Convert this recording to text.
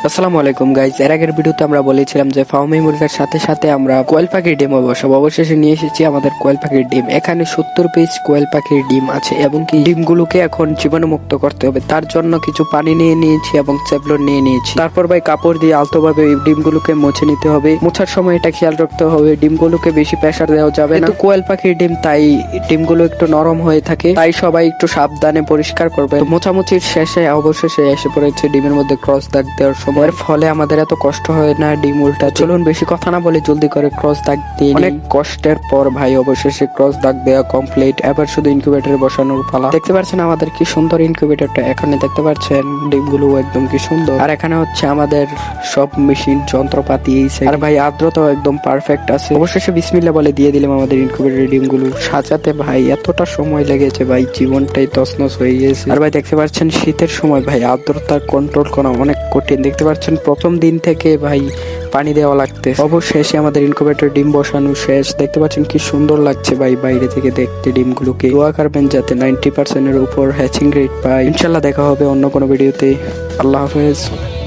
আসসালামু আলাইকুম গাইজ, এর আগের ভিডিওতে আমরা বলেছিলাম যে ফার্মে মুরগির সাথে সাথে আমরা কোয়েল পাখির ডিম বসাবো। অবশেষে নিয়ে এসেছি আমাদের কোয়েল পাখির ডিম। এখানে 70 পিস কোয়েল পাখির ডিম আছে এবং কি ডিমগুলোকে এখন জীবাণুমুক্ত করতে হবে। তার জন্য কিছু পানি নিয়ে নিয়েছি এবং চ্যাপলর নিয়ে নিয়েছি। তারপর ভাই কাপড় দিয়ে আলতোভাবে এই ডিমগুলোকে মুছে নিতে হবে। মোছার সময় এটা খেয়াল রাখতে হবে, ডিমগুলোকে বেশি প্রেসার দেওয়া যাবে না। কোয়েল পাখির ডিম তাই ডিমগুলো একটু নরম হয়ে থাকে, তাই সবাই একটু সাবধানে পরিষ্কার করবে। মোছামুছির শেষে অবশেষে এসে পড়েছে ডিমের মধ্যে ক্রস দাগ দেওয়ার সময়। এর ফলে আমাদের এত কষ্ট হয় না ডিম উল্টা। চলুন বেশি কথা না বলে জলদি করে ক্রস দাগ দিয়ে অনেক কষ্টের পর ভাই অবশেষে ক্রস দাগ দেওয়া কমপ্লিট। এবার শুধু ইনকিউবেটরে বসানোর পালা। দেখতে পাচ্ছেন আমাদের কি সুন্দর ইনকিউবেটরটা। এখানে দেখতে পাচ্ছেন ডিমগুলো একদম কি সুন্দর। আর এখানে হচ্ছে আমাদের সব মেশিন যন্ত্রপাতি। আর ভাই আর্দ্রতাও একদম পারফেক্ট আছে। অবশেষে বিসমিল্লাহ বলে দিয়ে দিলাম আমাদের ইনকিউবেটরের ডিমগুলো। সাজাতে ভাই এতটা সময় লেগেছে ভাই, জীবনটাই তছনছ হয়ে গেছে। আর ভাই দেখতে পাচ্ছেন শীতের সময় ভাই আর্দ্রতা কন্ট্রোল করা অনেক কঠিন। দেখতে পাচ্ছেন প্রথম দিন থেকে ভাই পানি দেওয়া লাগতে। অবশেষে আমাদের ইনকিউবেটর ডিম বসানো শেষ। দেখতে পাচ্ছেন কি সুন্দর লাগছে ভাই বাইরে থেকে দেখতে ডিমগুলোকে। দোয়া করবেন যাতে 90% এর উপর হ্যাচিং রেট পাই। ইনশাল্লাহ দেখা হবে অন্য কোনো ভিডিওতে। আল্লাহ হাফেজ।